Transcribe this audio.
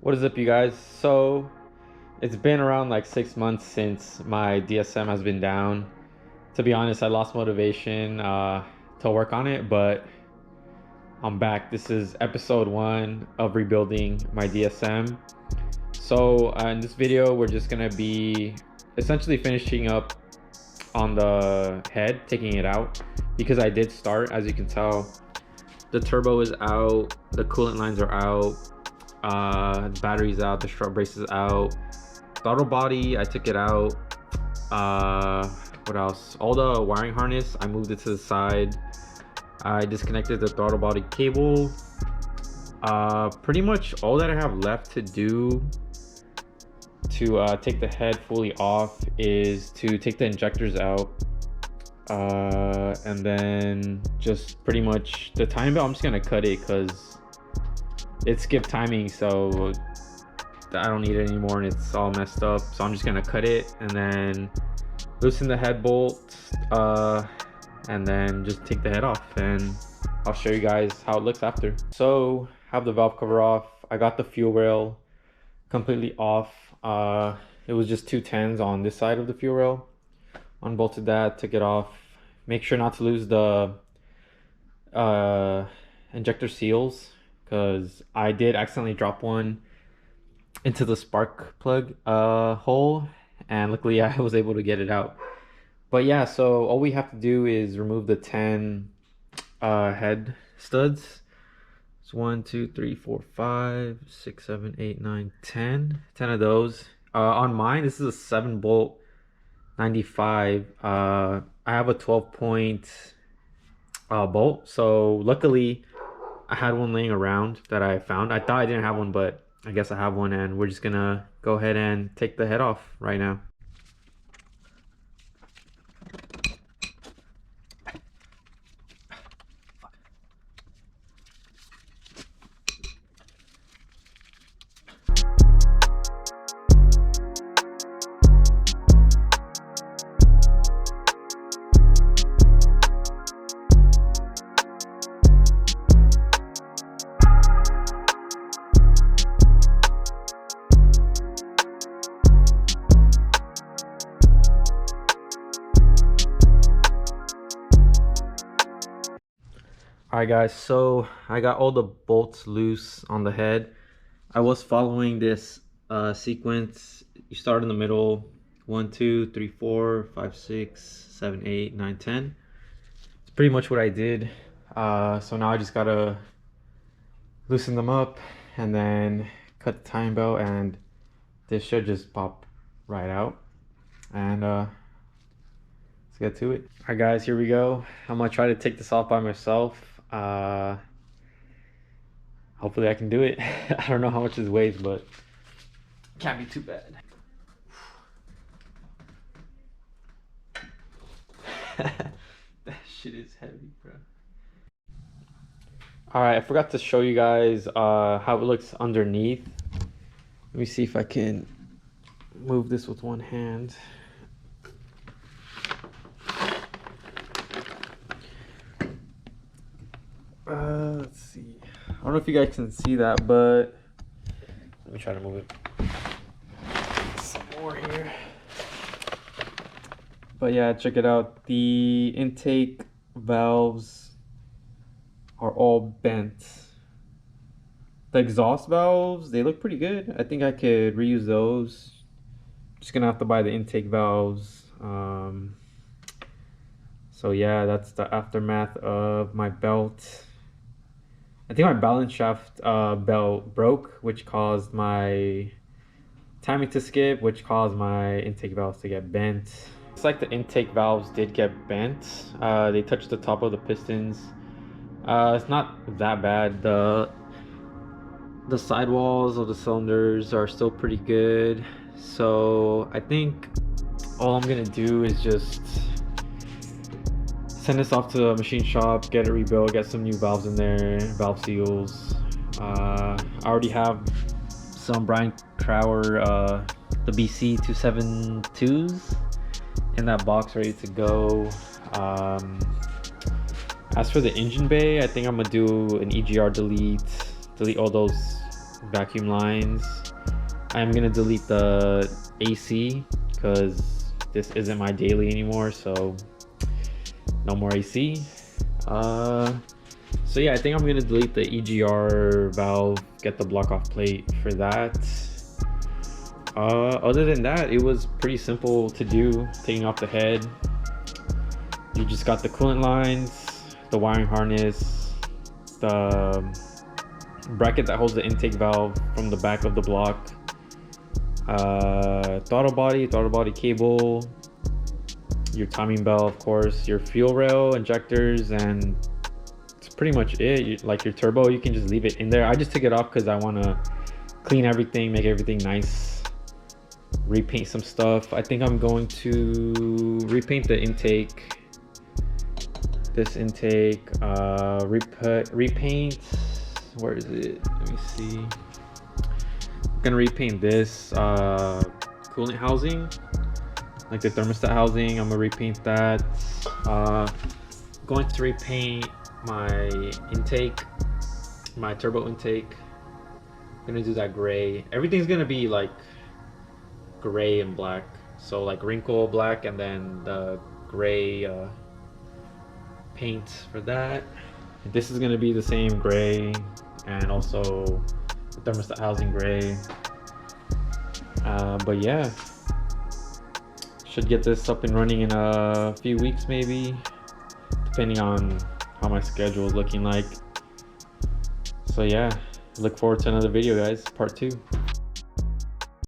What is up, you guys? So it's been around like 6 months since my DSM has been down. To be honest, I lost motivation to work on it, but I'm back. This is episode 1 of rebuilding my DSM. So in this video, we're just gonna be essentially finishing up on the head, taking it out, because I did start. As you can tell, the turbo is out, the coolant lines are out, the battery's out, the strut brace is out, throttle body I took it out. What else? All the wiring harness I moved it to the side. I disconnected the throttle body cable. Pretty much all that I have left to do to take the head fully off is to take the injectors out, and then just pretty much the time belt, I'm just gonna cut it because it skipped timing, so I don't need it anymore and it's all messed up. So I'm just gonna cut it and then loosen the head bolt, and then just take the head off, and I'll show you guys how it looks after. So have the valve cover off. I got the fuel rail completely off. It was just 210s on this side of the fuel rail. Unbolted that, took it off. Make sure not to lose the injector seals, because I did accidentally drop one into the spark plug hole, and luckily I was able to get it out. But yeah, so all we have to do is remove the 10 head studs. It's 1, 2, 3, 4, 5, 6, 7, 8, 9, 10 of those. On mine, this is a 7 bolt 95. I have a 12 point bolt, so luckily I had one laying around that I found. I thought I didn't have one, but I guess I have one, and we're just gonna go ahead and take the head off right now. Alright guys, so I got all the bolts loose on the head. I was following this sequence. You start in the middle, 1, 2, 3, 4, 5, 6, 7, 8, 9, 10. It's pretty much what I did. So now I just gotta loosen them up and then cut the timing belt, and this should just pop right out. And let's get to it. Alright guys, here we go. I'm gonna try to take this off by myself. Hopefully I can do it. I don't know how much this weighs, but can't be too bad. That shit is heavy, bro. Alright, I forgot to show you guys how it looks underneath. Let me see if I can move this with one hand. Let's see. I don't know if you guys can see that, but let me try to move it some more here. But yeah, check it out. The intake valves are all bent. The exhaust valves, they look pretty good. I think I could reuse those. Just gonna have to buy the intake valves. So yeah, that's the aftermath of my belt. I think my balance shaft belt broke, which caused my timing to skip, which caused my intake valves to get bent. Looks like the intake valves did get bent. They touched the top of the pistons. It's not that bad. The sidewalls of the cylinders are still pretty good. So I think all I'm gonna do is just send this off to the machine shop, get it rebuilt, get some new valves in there, valve seals. I already have some Brian Crower, the BC 272s in that box ready to go. As for the engine bay, I think I'm gonna do an EGR delete all those vacuum lines. I'm gonna delete the AC because this isn't my daily anymore, so no more AC. So yeah, I think I'm gonna delete the EGR valve, get the block off plate for that. Other than that, it was pretty simple to do. Taking off the head, you just got the coolant lines, the wiring harness, the bracket that holds the intake valve from the back of the block, throttle body cable, your timing belt, of course, your fuel rail, injectors, and it's pretty much it. Like your turbo, you can just leave it in there. I just took it off because I want to clean everything, make everything nice, repaint some stuff. I think I'm going to repaint the intake, this intake, repaint, where is it? Let me see. I'm gonna repaint this coolant housing, like the thermostat housing. I'm gonna repaint that. Going to repaint my intake, my turbo intake. I'm gonna do that gray. Everything's gonna be like gray and black, so like wrinkle black and then the gray paint for that. This is gonna be the same gray, and also the thermostat housing gray. But yeah, should get this up and running in a few weeks maybe, depending on how my schedule is looking like. So yeah, look forward to another video, guys, part 2.